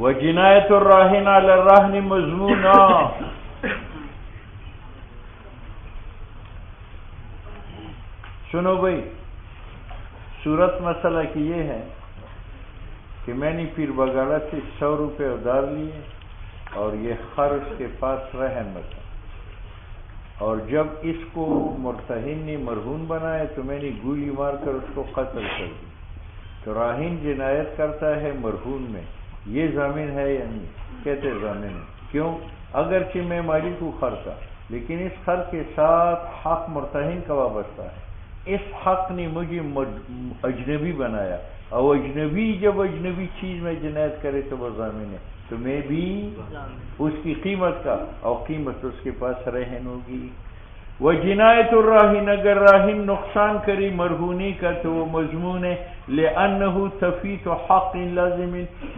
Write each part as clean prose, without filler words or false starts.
وجنایت الراہن علی الرہن مضمونا. سنو بھائی، صورت مسئلہ کی یہ ہے کہ میں نے پیر بگاڑا سے 100 روپے ادھار لیے اور یہ خر اس کے پاس رہن رکھا، اور جب اس کو مرتہن نے مرہون بنایا تو میں نے گولی مار کر اس کو قتل کر دی. تو راہن جنایت کرتا ہے مرہون میں، یہ ضامن ہے یا نہیں؟ کہتے ضامن ہے. کیوں؟ اگرچہ میں مالک ہوں خر کا، لیکن اس خر کے ساتھ حق مرتہن کا وابستہ ہے. اس حق نے مجھے اجنبی بنایا، اور اجنبی جب اجنبی چیز میں جنایت کرے تو وہ ضامن ہے، تو میں بھی اس کی قیمت کا، اور قیمت اس کے پاس رہن ہوگی. وجنایت الراہن، اگر راہن نقصان کری مرہونی کا تو وہ مضمون ہے. لأنه تفیت حق لازم،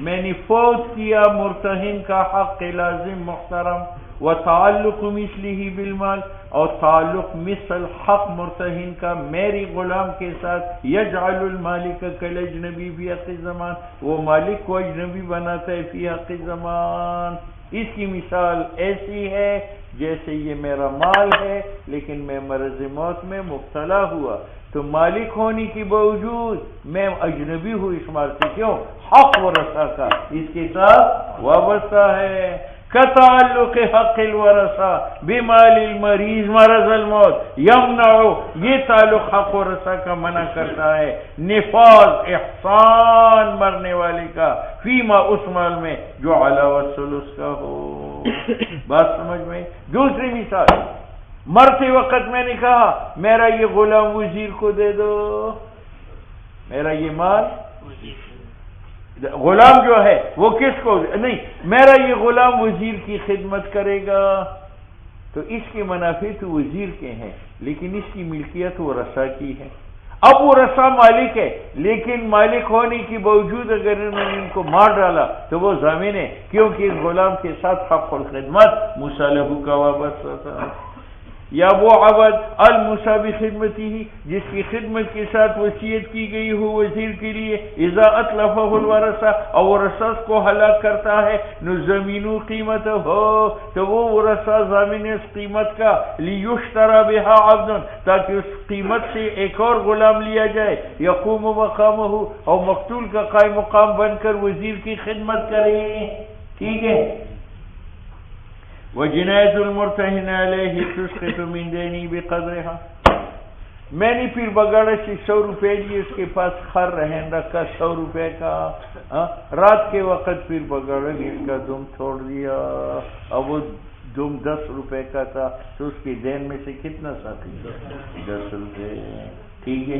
میں نے فوت کیا مرتہن کا حق لازم محترم. وتعلق مثلہ بالمال، اور تعلق مثل حق مرتہن کا میری غلام کے ساتھ. یجعل المالک کالاجنبی فی حق زمان، وہ مالک کو اجنبی بناتا ہے فی حق زمان. اس کی مثال ایسی ہے جیسے یہ میرا مال ہے لیکن میں مرض موت میں مبتلا ہوا، تو مالک ہونے کے باوجود میں اجنبی ہوں اس مال سے. کیوں؟ حق ورثہ کا اس کے ساتھ وابستہ ہے. کتعلق حق الورثہ بمال المریض مرض الموت یمنع، یہ تعلق حق ورثہ کا منع کرتا ہے نفاذ احسان مرنے والے کا فیما اس مال میں جو علاوہ ثلث کا ہو. بات سمجھ میں؟ دوسری مثال، مرتے وقت میں نے کہا میرا یہ غلام وزیر کو دے دو، میرا یہ مال، غلام جو ہے وہ کس کو نہیں، میرا یہ غلام وزیر کی خدمت کرے گا، تو اس کے منافع تو وزیر کے ہیں لیکن اس کی ملکیت وہ رسا کی ہے. اب وہ رسا مالک ہے لیکن مالک ہونے کے باوجود اگر انہوں نے ان کو مار ڈالا تو وہ ضامن ہے، کیونکہ اس غلام کے ساتھ حق الخدمت مصالحہ کا وابستہ تھا. یا وہ عبد الموصی بخدمتی ہی، جس کی خدمت کے ساتھ وصیت کی گئی ہو وزیر کے لیے، اذا اتلفہ الورثہ، اور ورثہ کو ہلاک کرتا ہے، نضمن قیمت ہو، تو وہ ورثہ ضامن اس قیمت کا، لیشترى بها عبد، تاکہ اس قیمت سے ایک اور غلام لیا جائے، یقوم مقامہ، اور مقتول کا قائم مقام بن کر وزیر کی خدمت کرے. ٹھیک ہے. وجنایت المرتہن علیہ تسقط من دینی بقدرها، میں نے پیر بگاڑا سے 100 روپے لیے، اس کے پاس خر رہن رکھا 100 روپے کا. رات کے وقت پیر بگاڑا نے اس کا دم چھوڑ دیا، اب وہ دم 10 روپے کا تھا تو اس کی دین میں سے کتنا ساتھی؟ 10 روپے. ٹھیک ہے.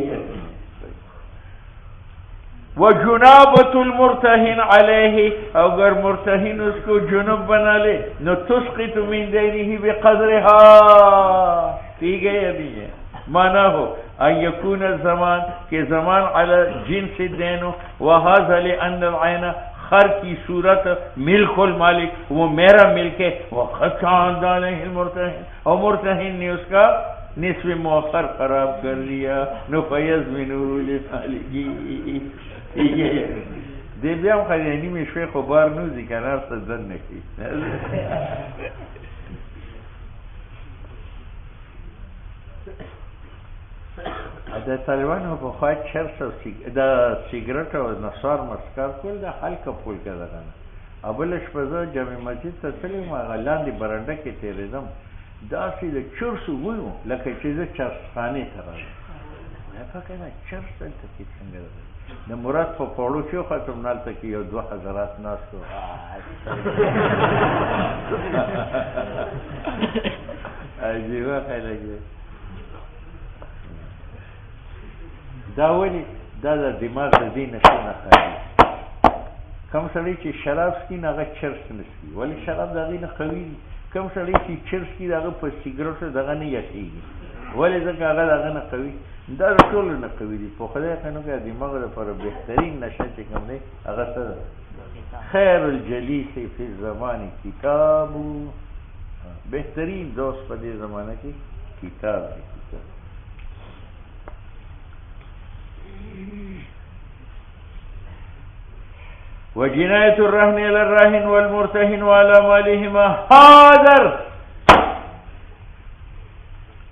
وجنابۃ المرتہن علیہ، اگر مرتہن اس کو جنب بنا لے نو تسقط من دینہ بقدرها. ٹھیک ہے یا نہیں ہے؟ مانا ہو ان یکون الزمان، کہ زمان علی جنس الدین، وہذا لان العین، خر کی صورت ملک المالک، وہ میرا ملک ہے، وقد تعاہد علیہ المرتہن، اور مرتہن نے اس کا نصف مؤخر خراب کر لیا، نو فیضمنہ لصالحہ. دے بیا خریانی میں شوی خبار نوزی کنار تا دن نکی. دا طالبانو په خواهد چرس او دا سیگرٹ او نصار مسکار کول دا حلقه پول که دغنه. اول شپزه جامع مسجد ته تلیم، هغه لاندې برنډه کې تېرېدم، داسې د چرسو بوی و لکه چې زه چرسخانې ته راغلم. ما فکر نه چرس دلته کې څنګه ده. د مراد په پوړو چې وختم نالته کې یو 2 حضرات ناست وو. عجیبه خلک دي. دا ولې دا د دماغ د دې نشو نه خالي. کوم سړی چې شراب څکي نه هغه چرس نه څکي، ولې شراب د هغې نه قوي دي. کوم سړی چې چرس څکي د هغه په سیګرټو دغه نه یخېږي، ولې ځکه هغه د هغه نه قوي. دا د ټولو نه قوي دي. په خدای قانون کې د دماغ لپاره بهترین نشه چې کوم دی هغه څه ده؟ خیر الجلیس فی الزمان کتابو، بهترین دوست په دې زمانه کې کتاب دی. وجنایت الرہن علی الراہن والمرتہن وعلی مالہما حاضر،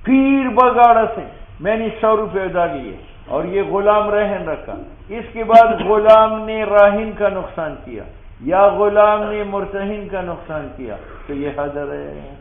پیر بگاڑا سے میں نے 100 روپے ادا لیے اور یہ غلام رہن رکھا، اس کے بعد غلام نے راہن کا نقصان کیا یا غلام نے مرتہن کا نقصان کیا تو یہ حاضر ہے،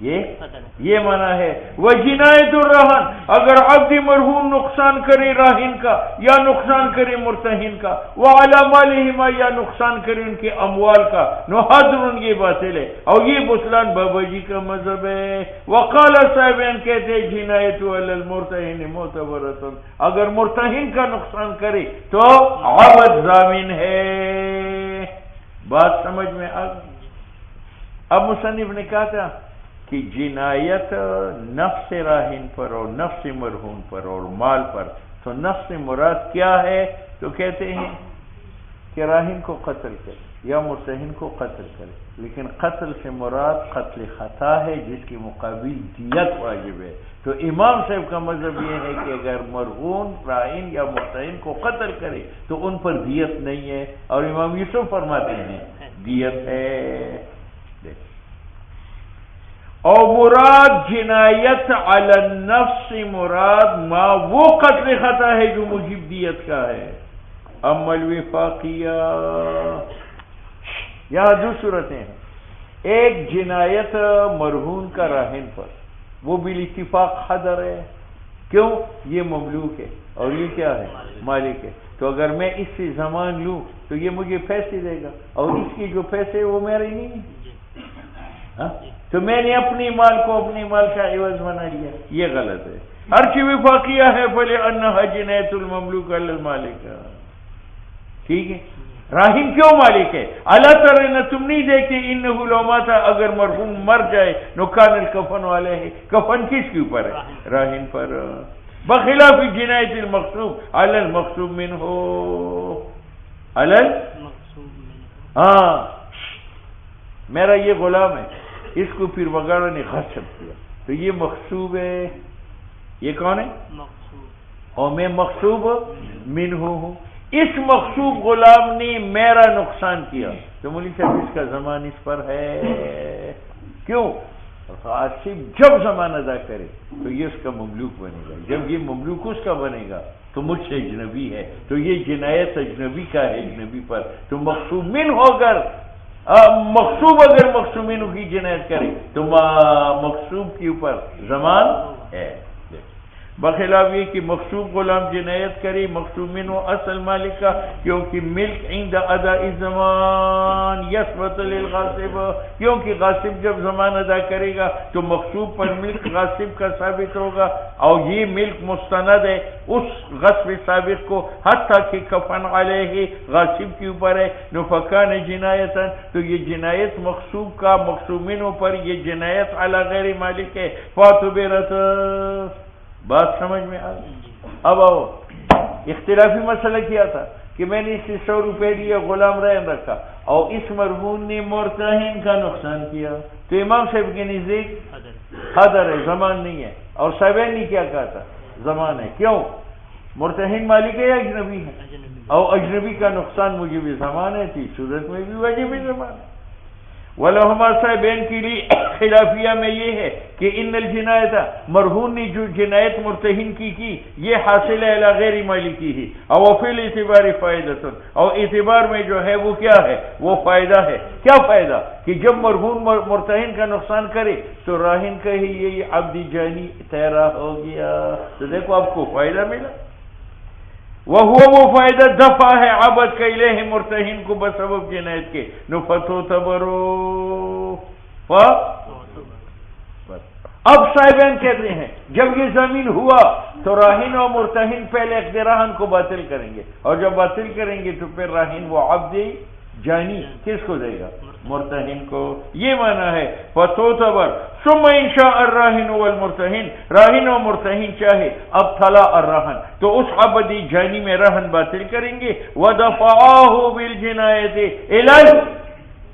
یہ معنی ہے۔ وجنایت الرہن، اگر عبد مرہون نقصان کرے راہن کا یا نقصان کرے مرتہن کا، وعلی مالہما یا نقصان کرے ان کے اموال کا، حاضر یہ باطل ہے، اور یہ بطلان بابا جی کا مذہب ہے۔ وقال صاحبین کہتے ہیں جنایت علی المرتہن معتبرۃ، اگر مرتہن کا نقصان کرے تو عبد ضامن ہے۔ بات سمجھ میں آ گئی؟ اب مصنف نے کہا تھا کہ جنایت نفس راہن پر اور نفس مرہون پر اور مال پر، تو نفس مراد کیا ہے؟ تو کہتے ہیں کہ راہن کو قتل کرے یا مرتہن کو قتل کرے، لیکن قتل سے مراد قتل خطا ہے جس کی مقابل دیت واجب ہے۔ تو امام صاحب کا مذہب یہ ہے کہ اگر مرہون راہن یا مرتہن کو قتل کرے تو ان پر دیت نہیں ہے، اور امام یوسف فرماتے ہیں دیت ہے۔ اور مراد جنایت علی النفس مراد ما وہ قتل خطا ہے جو موجب دیت کا ہے۔ اما الوفاقیہ، یہاں دو صورتیں ہیں، ایک جنایت مرہون کا راہن پر، وہ بالاتفاق حاضر ہے، کیوں؟ یہ مملوک ہے اور یہ کیا ہے؟ مالک ہے، تو اگر میں اس سے زمان لوں تو یہ مجھے پیسے دے گا، اور اس کی جو پیسے وہ میرے نہیں ہیں، تو میں نے اپنی مال کو اپنی مال کا عوض بنا لیا، یہ غلط ہے۔ ہر چیز وفاقیہ ہے فلے انہا جنایت المملوک علی المالک، ٹھیک ہے؟ راہن کیوں مالک ہے؟ اللہ تعالیٰ نے تم نہیں دیکھتے انہو لو ماتا، اگر مرحوم مر جائے نکان الکفن والے ہیں، کفن کس کے اوپر ہے؟ راہن پر، بخلاف جنایت المغصوب علی المغصوب منہ، ہاں میرا یہ غلام ہے، اس کو پھر وغیرہ نے غصب کیا تو یہ مغصوب ہے، یہ کون ہے؟ اور میں مغصوب منہ ہوں، اس مغصوب غلام نے میرا نقصان کیا تو مولوی صاحب اس کا زمان اس پر ہے، کیوں؟ غاصب جب زمان ادا کرے تو یہ اس کا مملوک بنے گا، جب یہ مملوک اس کا بنے گا تو مجھ سے اجنبی ہے، تو یہ جنایت اجنبی کا ہے اجنبی پر، تو مغصوب منہ ہو کر مغصوب اگر مغصوب منہ کی جنایت کرے تو مغصوب کے اوپر زمان ہے، بخلاف یہ کہ مغصوب غلام جنایت کرے مغصوب منہ اصل مالک کا، کیونکہ ملک عند ادا زمان یثبت للغاصب، کیونکہ غاصب جب زمان ادا کرے گا تو مغصوب پر ملک غاصب کا ثابت ہوگا، اور یہ ملک مستند ہے اس غصب سابق کو، حتیٰ کہ کفن علیہ غاصب کے اوپر ہے، نفقان جنایتاً، تو یہ جنایت مغصوب کا مغصوب منہ پر، یہ جنایت علی غیر مالک ہے، فاتبرت۔ بات سمجھ میں آ گئی؟ اب آؤ، اختلافی مسئلہ کیا تھا کہ میں نے اس سے 100 روپے لیا، غلام رہن رکھا، اور اس مرہون نے مرتہن کا نقصان کیا، تو امام صاحب کے نزدیک حاضر ہے، زمان نہیں ہے، اور صاحبین نے کیا کہا تھا؟ زمان ہے، کیوں؟ مرتہن مالک ہے یا اجنبی ہے؟ اور اجنبی کا نقصان مجھے بھی زمان ہے، تھی صورت میں بھی واجب زمان ہے۔ ولہما صاحبین کے لیے خلافیہ میں یہ ہے کہ ان الجنایت، مرہون نے جو جنایت مرتہن کی یہ حاصل ہے الی غیر مالکی ہی، اور فی الاعتبار فائدۃ، اور اعتبار میں جو ہے وہ کیا ہے؟ وہ فائدہ ہے۔ کیا فائدہ؟ کہ جب مرہون مرتہن کا نقصان کرے تو راہن کا ہی یہ عبد جانی تیرا ہو گیا، تو دیکھو آپ کو فائدہ ملا، وہ فائدہ دفع ہے عبد کا الیہ مرتہن کو بسبب جنایت کے، نفتو تبرو اب صاحبین کہتے ہیں جب یہ زمین ہوا تو راہن اور مرتہن پہلے عقد رہن کو باطل کریں گے، اور جب باطل کریں گے تو پھر راہن وہ عبد جانی کس کو دے گا؟ مرتہن کو، یہ معنی ہے فتعتبر ثم انشاء الراہن والمرتہن، راہن و مرتہن چاہے اب تلا الرہن تو اس عبد جانی میں رہن باطل کریں گے، ودفعاہ بالجنایت الی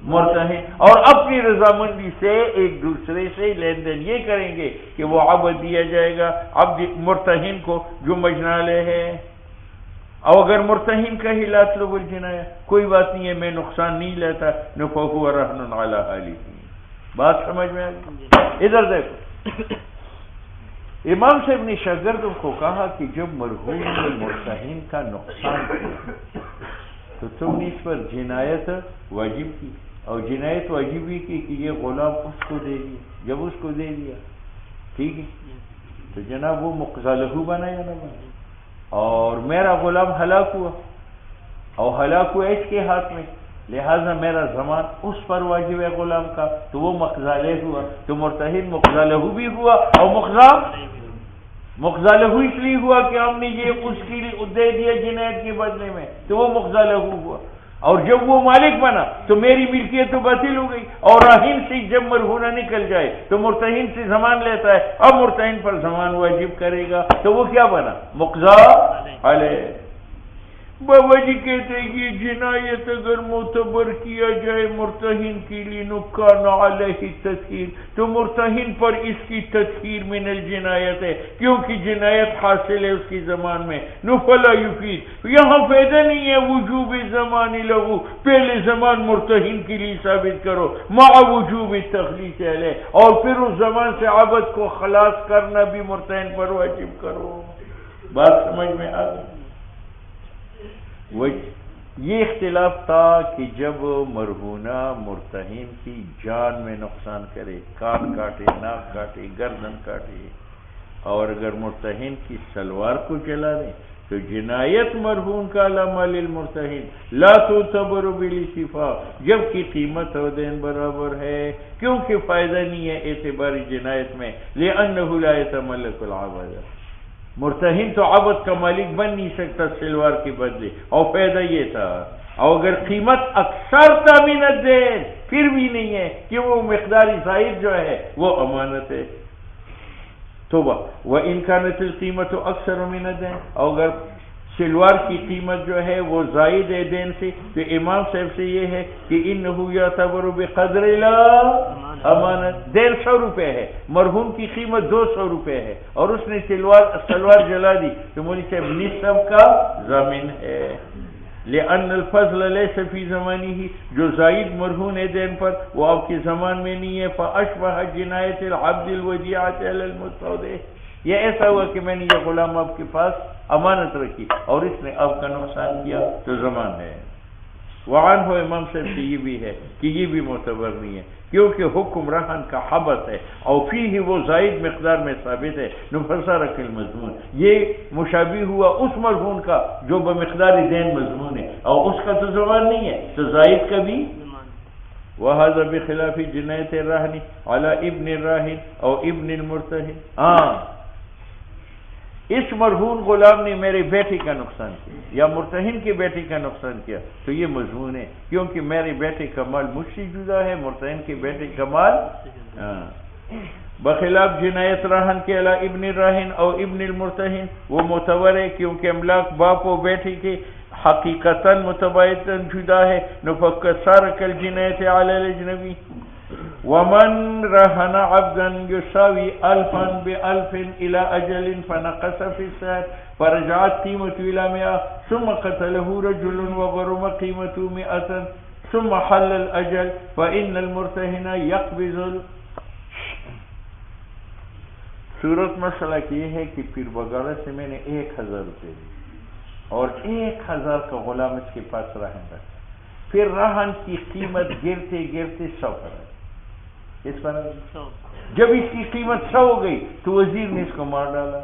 مرتہن، اور اپنی رضامندی سے ایک دوسرے سے لین دین یہ کریں گے کہ وہ عبد دیا جائے گا عبد مرتہن کو جو مجنالے ہے۔ اور اگر مرتہن کا ہی لا طلب الجنایہ، کوئی بات نہیں ہے، میں نقصان نہیں لیتا، فہو رہن علی حالی. بات سمجھ میں آ گئی؟ ادھر دیکھو، امام صاحب نے شاگردوں کو کہا کہ جب مرہون نے مرتہن کا نقصان کیا تو تم نے اس پر جنایت واجب کی، اور جنایت واجب بھی کی کہ یہ غلام اس کو دے دیا. جب اس کو دے دیا ٹھیک ہے تو جناب وہ مقضی لہو بنا یا نہ بنا، اور میرا غلام ہلاک ہوا، اور ہلاک ہوا اس کے ہاتھ میں، لہذا میرا ضمان اس پر واجب ہے غلام کا، تو وہ مقضی لہ ہوا. تو مرتہن مقضی لہو بھی ہوا، اور مقضی لہو اس لیے ہوا کہ ہم نے یہ اس کی دے دیا جنایت کے بدلے میں، تو وہ مقضی لہو ہوا. اور جب وہ مالک بنا تو میری ملکیت تو باطل ہو گئی. اور راہن سے جب مرہونہ نکل جائے تو مرتہن سے ضمان لیتا ہے، اب مرتہن پر ضمان واجب کرے گا، تو وہ کیا بنا؟ مقضی علیہ. بابا جی کہتے ہیں یہ جنایت اگر معتبر کیا جائے مرتہن کے لیے نکان علیہ تطہیر، تو مرتہن پر اس کی تطہیر من الجنایت ہے، کیونکہ جنایت حاصل ہے اس کی زمان میں. فلا یفید، یہاں فائدہ نہیں ہے وجوب زمان لہو، پہلے زمان مرتہن کے لیے ثابت کرو مع وجوب تخلیص علیہ، اور پھر اس زمان سے عبد کو خلاص کرنا بھی مرتہن پر واجب کرو. بات سمجھ میں آ گئی؟ یہ اختلاف تھا کہ جب مرہونہ مرتہن کی جان میں نقصان کرے، کان کاٹے، ناک کاٹے، گردن کاٹے، اور اگر مرتہن کی سلوار کو جلا دے تو جنایت مرہون کا علامہ للمرتہن لا تعتبر بالاتفاق، جبکہ قیمت اور دین برابر ہے، کیونکہ فائدہ نہیں ہے اعتبار جنایت میں، لأنہ لا يتملک العبد. مرتہن تو عبد کا مالک بن نہیں سکتا سلوار کے بدلے، اور فائدہ یہ تھا. اور اگر قیمت اکثر من الدین پھر بھی نہیں ہے کہ وہ مقدار زائد جو ہے وہ امانت ہے. توبہ وَإِنْ كَانَتِ الْقِيمَةُ أَكْثَرُ مِنَ الدَّيْنِ، اور اگر سلوار کی قیمت جو ہے وہ زائد ہے دین سے، تو امام صاحب سے یہ ہے کہ انہو یعتبر بقدر امانت. دین 100 روپے ہے، مرہون کی قیمت 200 روپے ہے، اور اس نے سلوار جلا دی تو مولی صاحب نصف کا ضامن ہے. لأن الفضل لیس فی زمانی ہی، جو زائد مرہون ہے دین پر وہ آپ کے زمان میں نہیں ہے. فاشبہ جنایت العبد الودیعۃ علی المستودع، یہ ایسا ہوا کہ میں نے یہ غلام آپ کے پاس امانت رکھی اور اس نے آپ کا نقصان کیا تو زمان ہے. وعن ہو امام صاحب سے یہ بھی ہے کہ یہ بھی معتبر نہیں ہے، کیونکہ حکم رہن کا حبس ہے، اور فیہ وہ زائد مقدار میں ثابت ہے. نفسرک المضمون، یہ مشابہ ہوا اس مرہون کا جو بمقدار دین مضمون ہے، اور اس کا تو زمان نہیں ہے، تو زائد کا بھی. وہذا بخلاف جنایت الرہن علی ابن الراہن او ابن المرتہن. اس مرہون غلام نے میرے بیٹے کا نقصان کیا یا مرتہن کے بیٹے کا نقصان کیا تو یہ مضمون ہے، کیونکہ میرے بیٹے کا مال مجھ سے جدا ہے، مرتہن کے بیٹے کا مال. بخلاف جنایت راہن کے علی ابن الراہن او ابن المرتہن وہ معتبر ہے، کیونکہ املاک باپ و بیٹے کے حقیقتاً متباعداً جدا ہے. نفکسارک الجنایت علی الاجنبی. ومن رہن عبدا یساوی الفا بألف الى اجل فنقص في السعر فرجعت قیمته الى 100 ثم قتله رجل وغرم قیمته 100 ثم حل الاجل فإن المرتهن يقبض. صورت مسئلہ یہ ہے کہ پیر بگاڑا سے میں نے 1000 روپے دی اور 1000 کا غلام اس کے پاس رہن رکھا، پھر رہن کی قیمت گرتے گرتے 100 پر آئی. اس پر جب اس کی قیمت 100 ہو گئی تو وزیر نے اس کو مار ڈالا.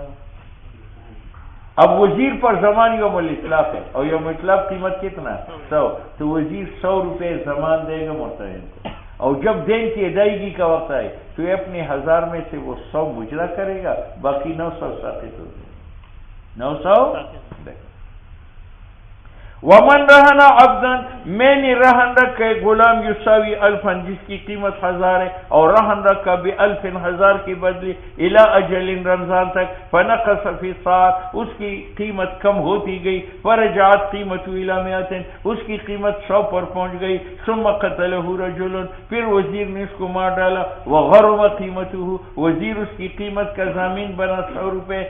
اب وزیر پر زمان یوم الاطلاق ہے، اور یوم الاطلاق قیمت کتنا ہے؟ 100. تو وزیر 100 روپے زمان دے گا مرتہن کو، اور جب دین کی ادائیگی کا وقت آئے تو یہ اپنے 1000 میں سے وہ 100 مجرا کرے گا، باقی 900 ساقط ہو گئے. 900. ومن رہنا عبدن، میں نے رہن رکھا غلام یساوی الفن جس کی قیمت 1000 ہے، اور رہن رکھا بألف 1000 کے بدلے الى اجل رمضان تک، فنقص فی الساعت اس کی قیمت کم ہوتی گئی، فرجعت قیمت الى 100 اس کی قیمت 100 پر پہنچ گئی. ثم قتله رجل پھر وزیر نے اس کو مار ڈالا، وغرم قیمته وزیر اس کی قیمت کا ضامن بنا 100 روپے.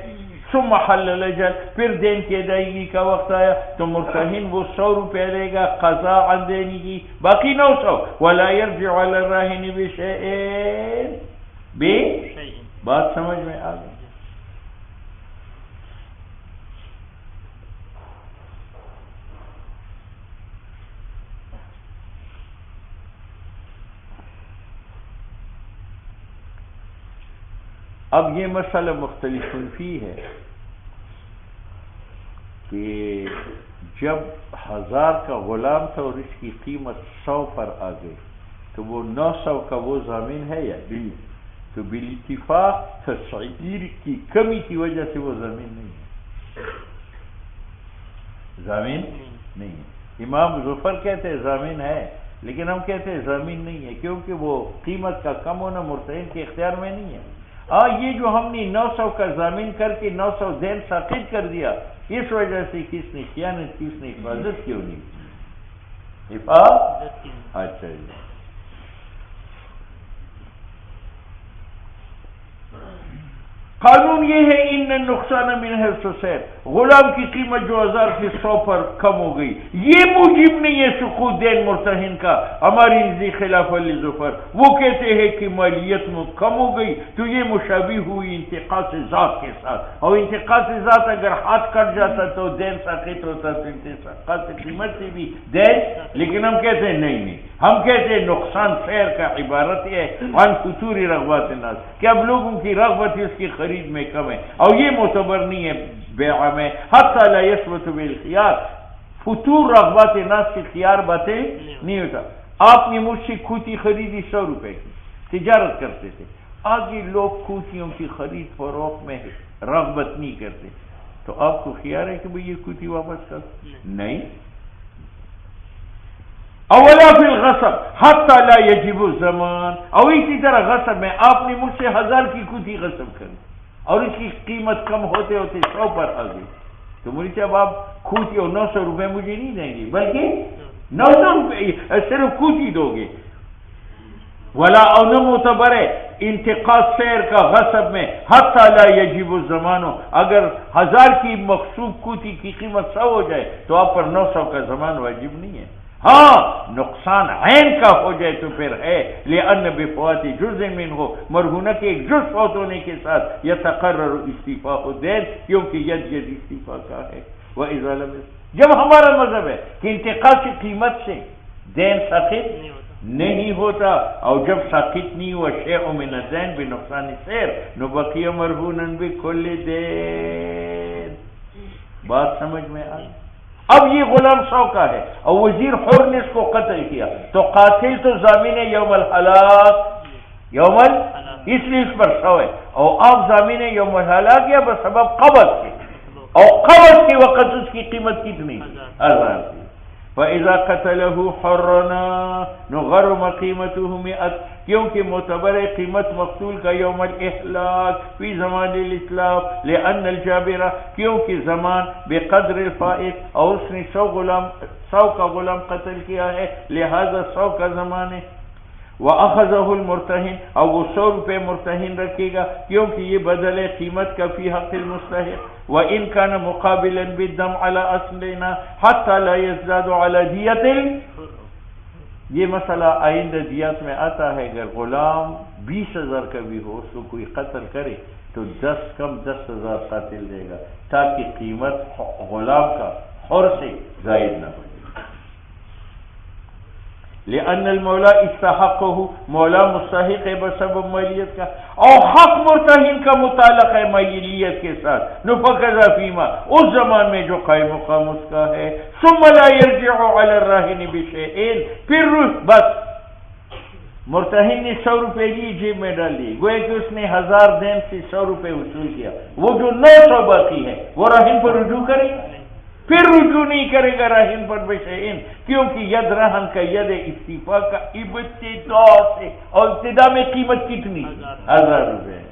ثم حل الاجل، پھر دین کی ادائیگی کا وقت آیا تو مرتہن وہ 100 روپے لے گا قضا عن دینی کی، باقی 900. ولا يرجع على الراهن بشيء، بات سمجھ میں آ گئی؟ اب یہ مسئلہ مختلف فی ہے کہ جب 1000 کا غلام تھا اور اس کی قیمت 100 پر آ گئی تو وہ 900 کا وہ ضامن ہے یا نہیں؟ تو بالاتفاق تصعیر کی کمی کی وجہ سے وہ ضامن نہیں ہے، ضامن نہیں ہے. امام ظفر کہتے ہیں ضامن ہے، لیکن ہم کہتے ہیں ضامن نہیں ہے کیونکہ وہ قیمت کا کم ہونا مرتہن کے اختیار میں نہیں ہے. یہ جو ہم نے 900 کا ضامن کر کے 900 دین ساقط کر دیا، اس وجہ سے کس نے خیانت کی، اس نے حفاظت کیوں نہیں کی؟ اچھا جی. قانون یہ ہے ان نقصان من حیث السیر، غلام کی قیمت جو 1000 سے 100 پر کم ہو گئی یہ موجب نہیں ہے سقوط دین مرتہن کا. ہماری نزدیک خلاف علی ظفر وہ کہتے ہیں کہ مالیت میں کم ہو گئی تو یہ مشابہ ہوئی انتقاص ذات کے ساتھ، اور انتقاص ذات اگر ہاتھ کٹ جاتا تو دین ساقط ہوتا تو انتقاص قیمت سے بھی دین. لیکن ہم کہتے ہیں نہیں، ہم کہتے ہیں نقصان سیر کا عبارت ہے عن فتور رغبات الناس، کہ اب لوگوں کی رغبت اس کی خرید میں کم ہے، اور یہ معتبر نہیں ہے بیع میں. حتی لا یثبت بالخیار، فتور رغبات الناس کی خیار باتیں نہیں ہوتا. آپ نے مجھ سے کھوتی خریدی 100 روپے کی، تجارت کرتے تھے، آگے لوگ کھوتیوں کی خرید فروخت میں رغبت نہیں کرتے تو آپ کو خیار ہے کہ بھئی یہ کھوتی واپس کر؟ نہیں. اولا فی الغصب حتی لا یجب الزمان، اور اسی طرح غصب میں آپ نے مجھ سے 1000 کی کھوتی غصب کری اور اس کی قیمت کم ہوتے ہوتے 100 پر آ گئی تو مجھے جب آپ کھوتی اور 900 روپے مجھے نہیں دیں گے بلکہ 900 روپے صرف کھوتی دو گے. ولا او نہ معتبر ہے انتقاص سیر کا غصب میں حتی لا یجب الزمان، اگر 1000 کی مخصوص کھوتی کی قیمت 100 ہو جائے تو آپ پر 900 کا زمان واجب نہیں ہے. ہاں نقصان عین کا ہو جائے تو پھر ہے، لأن بفوات جزء منہ، مرہونہ کے ایک جز فوت ہونے کے ساتھ یتقرر استیفاء الدین، کیونکہ ید استیفاء کا ہے. وإذا لم، جب ہمارا مذہب ہے کہ انتقاص قیمت سے دین ساقط نہیں ہوتا، اور جب ساقط نہیں ہوا شیء من الدین بنقصان سیر نو بقی مرہونا بکل دین. بات سمجھ میں آئی؟ اب یہ غلام 100 کا ہے اور وزیر حر نے اس کو قتل کیا تو قاتل تو ضامن ہے یوم الحلاق، اس لیے اس پر 100 ہے، اور آپ ضامن ہے یوم الحلاق یا بسبب قبض کے، اور قبض کے وقت اس کی قیمت کتنی؟ 1000 کی. فَإِذَا قَتَلَهُ حَرَّنَا نُغَرُّ قِيمَتُهُ 100، کیونکہ معتبر قیمت مقتول کا یوم الاحلاق فی زمان الاسلاف، لأن الجابرہ، کیونکہ زمان بقدر الفائق، اور اس نے 100 کا غلام قتل کیا ہے لہذا 100 کا زمان ہے. وَأَخَذَهُ الْمُرْتَهِنُ، اور وہ 100 روپے مرتہن رکھے گا کیونکہ یہ بدل ہے قیمت کا فی حق المستحق. وَإِنْ كَانَ مُقَابِلًا بِالدَّمْ عَلَى أَصْلِنَا حَتَّى لَا يَزْدَادُ عَلَى دِيَةٍ، یہ مسئلہ آئندہ دیات میں آتا ہے. اگر غلام 20,000 کا بھی ہو، اس کو کوئی قتل کرے تو 10,000 قاتل دے گا تاکہ قیمت غلام کا حر سے زائد نہ ہو. لأن المولا استحقه، مولا مستحق ہے بسبب مالیت کا، اور حق مرتہن کا متعلق ہے مالیت کے ساتھ. نفقذا فیما، اس زمان میں جو قائم مقام اس کا ہے. ثم لا يرجع على الراهن بشيء، پھر بس مرتہن نے 100 روپے لیے جیب میں ڈال دیے، گویا کہ اس نے 1000 دین سے 100 روپے وصول کیا، وہ جو 900 باقی ہے وہ راہن پر رجوع کرے، پھر رجوع نہیں کرے گا راہن پر بشیئن، کیونکہ ید رہن کا ید استیفاء کا ابتدا سے، اور ابتدا میں قیمت کتنی؟ 1000 روپے ہے.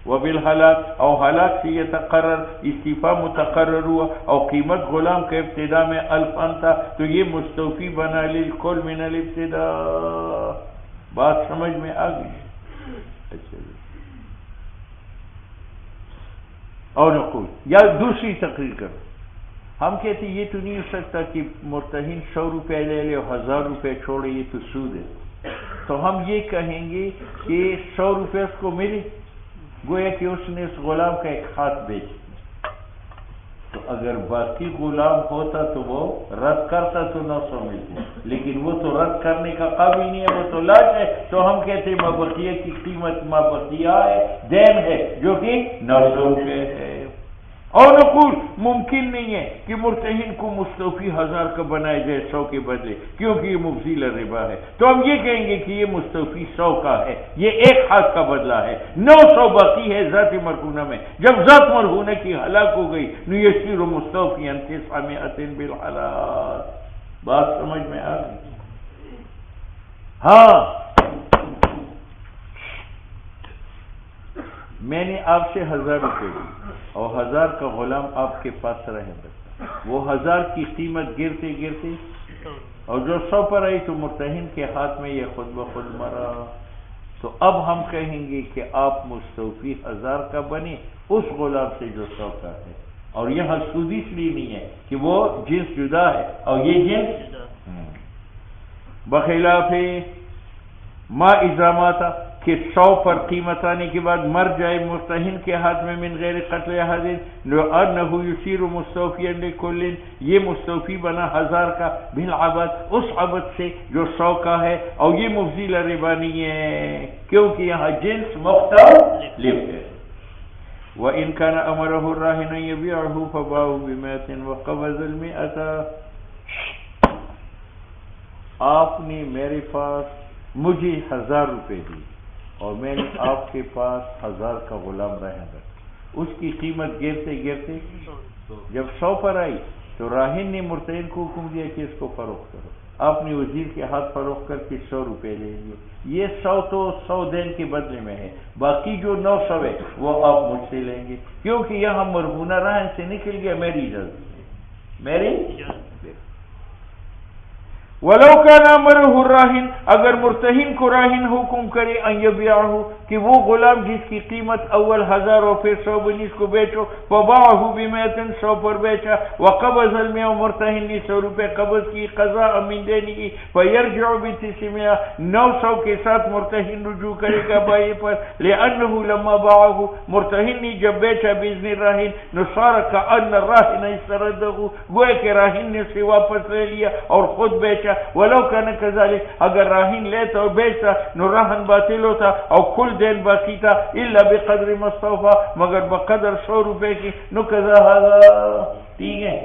وبالحلاق، اور ہلاک سے یتقرر، استیفاء متقرر ہوا، اور قیمت غلام کا ابتدا میں 1000 تھا تو یہ مستوفی بنا للکل من الابتداء. بات سمجھ میں آ گئی؟ اچھا اور نقول یا دوسری تقریر کرو. ہم کہتے یہ تو نہیں ہو سکتا کہ مرتہن 100 روپے لے لے اور 1000 روپے چھوڑے، یہ تو سود ہے. تو ہم یہ کہیں گے کہ 100 روپے اس کو ملے، گویا کہ اس نے اس غلام کا ایک ہاتھ بیچ. تو اگر باقی غلام ہوتا تو وہ رد کرتا تو 900 ملتے، لیکن وہ تو رد کرنے کا قابل نہیں ہے، وہ تو لاج ہے. تو ہم کہتے ہیں مابقیہ کی قیمت مابقیہ ہے، دین ہے، جو کہ 900 روپے ہے. اور نقول ممکن نہیں ہے کہ مرتہن کو مستوفی 1000 کا بنایا جائے 100 کے بدلے، کیونکہ یہ مبذل الربا ہے. تو ہم یہ کہیں گے کہ یہ مستوفی 100 کا ہے، یہ ایک ہاتھ کا بدلہ ہے، 900 باقی ہے ذات مرہونہ میں. جب ذات مرہونہ کی ہلاک ہو گئی نیسیر مستوفی 900 بالحلال. بات سمجھ میں آ گئی؟ ہاں، میں نے آپ سے 1000 روپے لی اور 1000 کا غلام آپ کے پاس رہے بچہ، وہ 1000 کی قیمت گرتے گرتے اور جو 100 پر آئی تو مرتہن کے ہاتھ میں یہ خود بخود مرا. تو اب ہم کہیں گے کہ آپ مستوفی 1000 کا بنے اس غلام سے جو 100 کا ہے. اور یہاں سود اس لیے نہیں ہے کہ وہ جنس جدا ہے اور یہ جنس بخلاف ما الزامات کہ 100 پر قیمت آنے کے بعد مر جائے مرتہن کے ہاتھ میں من غیر قتل احد لأنه يصير مستوفيا لكل، یہ مستوفی بنا 1000 کا بالعبد، اس عبد سے جو 100 کا ہے. اور یہ مبذل الربا نہیں ہے کیونکہ یہاں جنس مختلف ہے. وَإِنْ كَانَ أَمَرَهُ الرَّاهِنَ يَبِيعُهُ فَبَاعُهُ بِمِئَةٍ وَقَبَضَ الْمِئَةَ. آپ نے میرے پاس مجھے 1000 روپے دی اور میں نے آپ کے پاس 1000 کا غلام رہن رکھا. اس کی قیمت گرتے گرتے جب 100 پر آئی تو راہن نے مرتہن کو حکم دیا کہ اس کو فروخت کرو. آپ نے وزیر کے ہاتھ فروخت کر کے 100 روپے لے لیے. یہ 100 تو 100 دین کے بدلے میں ہے، باقی جو 900 ہے وہ آپ مجھ سے لیں گے، کیونکہ یہاں مرہونہ راہن سے نکل گیا میری اجازت، میری. ولو کان امرہ الراہن، اگر مرتہن کو راہن حکم کرے ان یبیعہ کہ وہ غلام جس کی قیمت اول 1000 اور پھر 100 بنی اس کو بیچو، فباعہ بمئۃ 100 پر بیچا، وقبض المئہ مرتہن نے 100 روپے قبض کی قضاء من دینی کی، فیرجع ب900 900 کے ساتھ مرتہن رجوع کرے گا بائیں پر، لأنہ لما باعہ مرتہن نے جب بیچا باذن الراہن نصار کأن الراہن استردہ، گویا کہ راہن نے اسے واپس لے لیا اور خود بیچا. ولو کان کذالک، اگر راہن لیتا اور بیچتا نو راہن باطل ہوتا اور کل دین باقی تھا، الا بقدر مستوفا مگر بقدر 100 روپے کی. نو کذا هذا، ٹھیک ہے.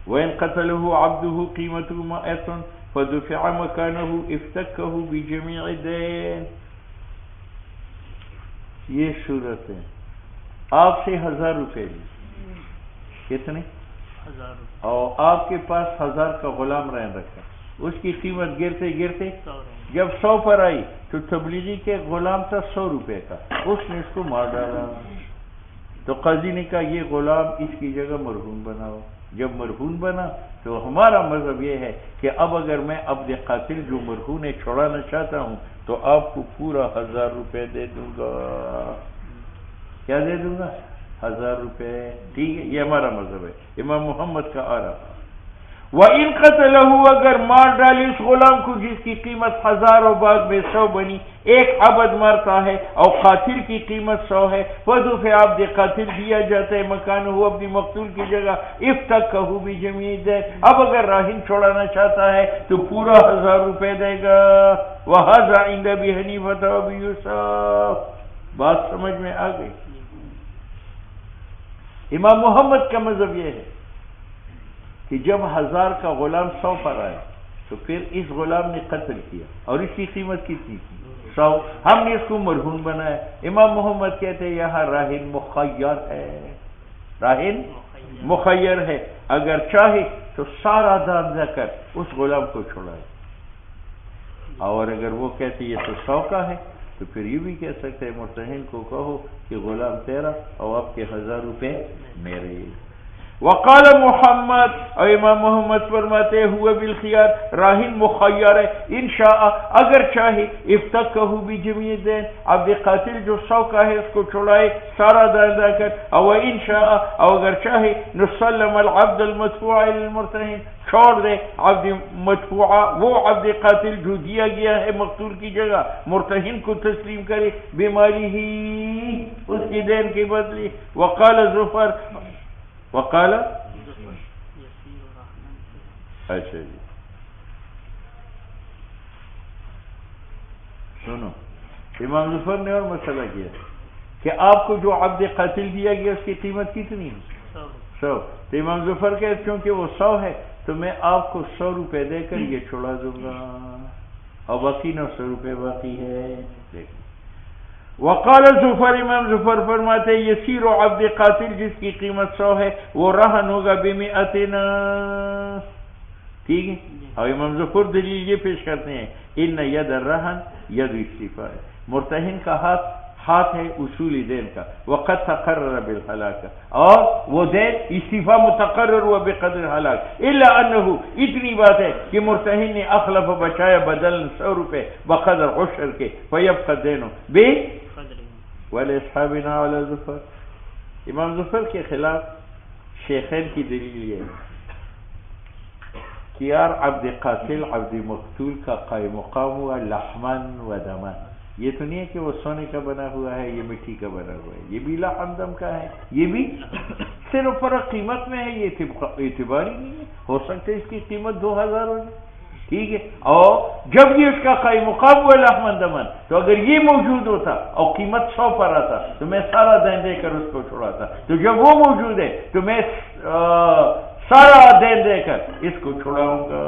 وَإِنْ قَتَلَهُ عَبْدُهُ قِيمَتُهُ مَائَةٌ فَدُفِعَ مَكَانَهُ افْتَكَّهُ بِجَمِيعِ الدَّيْنِ. یہ صورت ہے. آپ سے 1000 روپے لی، کتنے؟ اور آپ کے پاس 1000 کا غلام رہن رکھا. اس کی قیمت گرتے گرتے جب 100 پر آئی تو تبلیغی کے غلام تھا 100 روپے کا، اس نے اس کو مار ڈالا. تو قاضی نے کہا یہ غلام اس کی جگہ مرہون بناؤ. جب مرہون بنا تو ہمارا مذہب یہ ہے کہ اب اگر میں عبد قاتل جو مرہون ہے چھوڑانا چاہتا ہوں تو آپ کو پورا 1000 روپے دے دوں گا. کیا دے دوں گا؟ 1000 روپے. ٹھیک ہے، یہ ہمارا مذہب ہے، امام محمد کا آ رہا. وَإِنْ قَتَلَهُ، اگر مار ڈالی اس غلام کو جس کی قیمت 1000 اور بعد میں 100 بنی، ایک عبد مرتا ہے اور قاتل کی قیمت 100 ہے، فَدُفِعَ عبد قاتل دیا جاتا ہے مکانہ اپنی مقتول کی جگہ، افْتَكَّهُ بِجَمِيعِ الدَّيْنِ. اب اگر راہن چھوڑانا چاہتا ہے تو پورا 1000 روپے دے گا. وَهَذَا عِنْدَ أَبِي حَنِيفَةَ وَأَبِي يُوسُف. بات سمجھ میں آ گئی؟ امام محمد کا مذہب یہ ہے کہ جب 1000 کا غلام 100 پر آئے تو پھر اس غلام نے قتل کیا اور اس کی قیمت کتنی تھی؟ 100. ہم نے اس کو مرہون بنایا. امام محمد کہتے ہیں یہاں راہن مخیر ہے، راہن مخیر ہے، اگر چاہے تو سارا دام دے کر اس غلام کو چھوڑائے، اور اگر وہ کہتے یہ تو 100 کا ہے تو پھر یہ بھی کہہ سکتے ہیں مرتہن کو کہو کہ غلام تیرا اور آپ کے 1000 روپے میرے. وقال محمد، اور امام محمد فرماتے ہوئے بالخیار، راہن مخیر ہے، انشاء اگر چاہے افتکہ بجمیع دین، عبد قاتل جو 100 کا ہے اس کو چھڑائے سارا دادا کر، او انشاء او اگر چاہے نسلم العبد المدفوع للمرتہن، چھوڑ دے عبد مدفوعہ وہ عبد قاتل جو دیا گیا ہے مقتول کی جگہ، مرتہن کو تسلیم کرے بمالی ہی اس کی دین کے بدلے۔ وقال زفر، وقال اچھا جی سنو، امام ظفر نے اور مسئلہ کیا کہ آپ کو جو عبد قاتل دیا گیا اس کی قیمت کتنی ہے؟ 100۔ تو امام ظفر کہ چونکہ وہ 100 ہے تو میں آپ کو 100 روپے دے کر یہ چھوڑا دوں گا، اور باقی 900 روپے باقی ہے۔ وقال زفر، امام ظفر فرماتے یسیر عبد قاتل جس کی قیمت 100 ہے وہ رہن ہوگا بمئتنا، ٹھیک ہے۔ اور امام ظفر دلیل یہ پیش کرتے ہیں ان ید الرہن ید استیفاء، مرتہن کا ہاتھ ہے اصولی دین کا، وقد تقرر بالہلاک، اور وہ دین استیفاء متقرر ہوا بقدر ہلاک، الا انہ اتنی بات ہے کہ مرتہن نے اخلف بچایا بدل 100 روپے بقدر عشر کے، فیبقى الدین بے وَلِأَصْحَابِنَا عَلَى ظفر۔ امام ظفر کے خلاف شیخین کی دلیل یہ ہے کہ یار عبد قاتل عبد مقتول کا قائم مقام ہوا لحمن و دمن، یہ تو نہیں ہے کہ وہ سونے کا بنا ہوا ہے یہ مٹی کا بنا ہوا ہے، یہ بھی لحم دم کا ہے، یہ بھی صرف فرق قیمت میں ہے، یہ اعتباری نہیں ہے، ہو سکتا ہے اس کی قیمت 2000 ہو جائے، ٹھیک ہے۔ اور جب یہ اس کا قائم مقام ہوا لحمن دمن، تو اگر یہ موجود ہوتا اور قیمت 100 پر آتا تو میں سارا دین دے کر اس کو چھوڑاتا، تو جب وہ موجود ہے تو میں سارا دین دے کر اس کو چھڑاؤں گا۔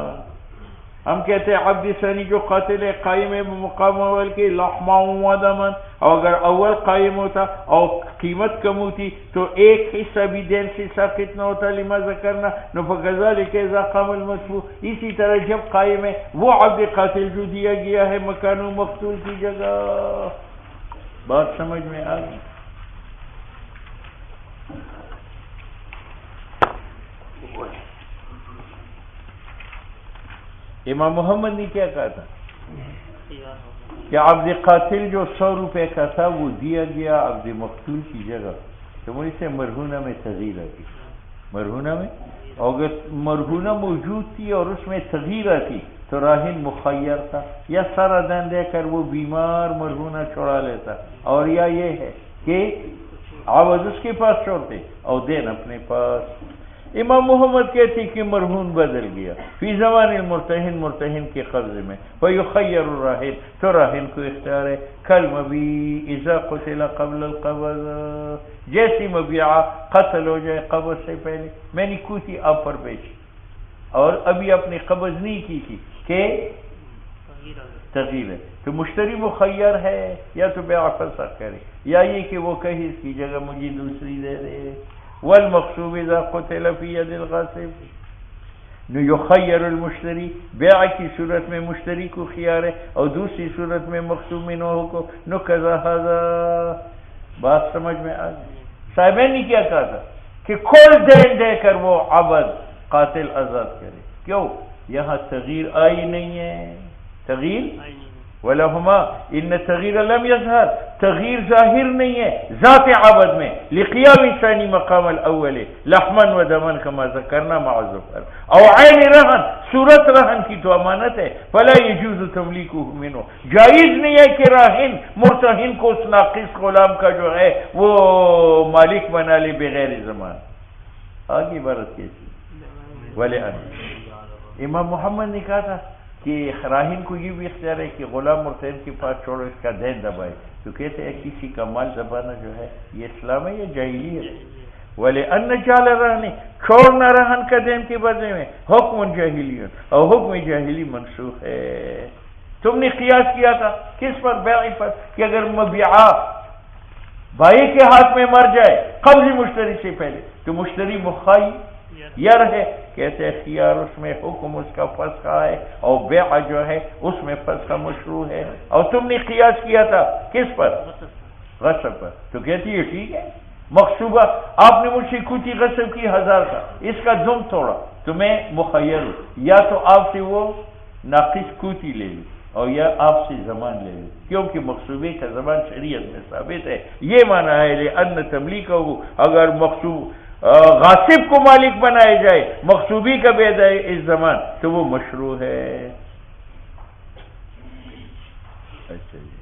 ہم کہتے ہیں عبد ثانی جو قاتل ہے قائم ہے مقام اول کے لحما و دمن، اور اگر اول قائم ہوتا اور قیمت کم ہوتی تو ایک حصہ بھی دین سے ساقط نہ ہوتا، لما ذکرنا فکذلک اذا قام المدفوع، اسی طرح جب قائم ہے وہ عبد قاتل جو دیا گیا ہے مکان مقتول کی جگہ۔ بات سمجھ میں آ گئی؟ امام محمد نے کیا کہا تھا کہ عبد قاتل جو 100 روپے کا تھا وہ دیا گیا عبد مقتول کی جگہ، تو وہ اسے مرہونہ میں تغییر آتی، مرہونہ میں، اگر مرہونہ موجود تھی اور اس میں تغییر آتی تو راہن مخیر تھا، یا سارا دین دے کر وہ بیمار مرہونہ چھوڑا لیتا، اور یا یہ ہے کہ عوض اس کے پاس چھوڑتے اور دین اپنے پاس۔ امام محمد کہتے کہ مرہون بدل گیا فی زمان المرتہن، مرتہن کے قبضے میں، فیخیر الراہن، تو راہن کو اختیار ہے، کل مبیع اذا قتل قبل القبض، جیسی مبیعہ قتل ہو جائے قبض سے پہلے، میں نے کو تھی آپ پر بیچی اور ابھی اپنی قبض نہیں کی تھی کہ تغییر ہے، تو مشتری مخیر ہے، یا تو بیع فسخ کرے، یا یہ کہ وہ کہے اس کی جگہ مجھے دوسری دے دے۔ والمقصوب اذا قتل في يد الغاصب، یخیر المشتری، بیع کی صورت میں مشتری کو خیار ہے اور دوسری صورت میں مقصوب منہ کو نکذا ھذا۔ بات سمجھ میں آ گئی؟ صاحبین نے کیا کہا تھا کہ کل دین دے کر وہ عبد قاتل آزاد کرے، کیوں؟ یہاں تغییر آئی نہیں ہے، تغییر ولہما ان تغیر لم یظہر، تغییر ظاہر نہیں ہے ذات عبد میں، لقیام ثانی مقام الاول لحمن و دمن کما ذکرنا مع ظفر، او عین رہن، صورت رہن کی تو امانت ہے، فلا یجوز تملیکہ منہ، جائز نہیں ہے کہ راہن مرتہن کو اس ناقص غلام کا جو ہے وہ مالک بنا لے بغیر زمان۔ آگے بارت کیسی ولی امام محمد نے کہا تھا کہ راہن کو یہ بھی اختیار ہے کہ غلام مرتہن کے پاس چھوڑو اس کا دین دبائے، تو کہتے ہیں کسی کا مال دبانا جو ہے یہ اسلام ہے یا جاہلی ہے؟ وَلِأَنَّ جَعْلَ الرَّهْنِ، چھوڑنا رہن کا دین کے بدلے میں حکم جاہلی، اور حکم جاہلی منسوخ ہے۔ تم نے قیاس کیا تھا کس پر؟ بیع پر، کہ اگر مبیعہ بھائی کے ہاتھ میں مر جائے قبض مشتری سے پہلے تو مشتری مخیر یا رہے، کہتے ہیں خیار اس میں حکم اس کا فسخ ہے، اور بیع جو ہے اس میں فسخ مشروع ہے، اور تم نے قیاس کیا تھا کس پر؟ غصب پر، تو کہتی ہے ٹھیک ہے، مغصوبہ، آپ نے مجھ سے کوٹی غصب کی 1000 کا، اس کا دم توڑا تو میں مخیر ہوں، یا تو آپ سے وہ ناقص کوٹی لے لوں اور یا آپ سے زمان لے لوں، کیونکہ مغصوبے کا زمان شریعت میں ثابت ہے۔ یہ معنی ہے لأن تملیکہ، اگر غاصب کو مالک بنائے جائے مغصوبی کا بے اس زمان تو وہ مشروع ہے۔ اچھا جی،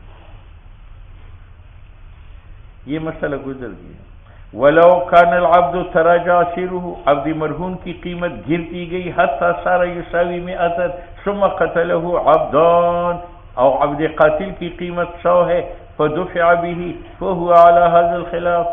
یہ مسئلہ گزر گیا۔ ولو کان العبد تراجع سیرہ، عبد مرہون کی قیمت گرتی گئی حتی صار یساوی مئتا ثم قتلہ عبدان، اور عبد قاتل کی قیمت 100 ہے، فدفع به فهو على هذا الخلاف،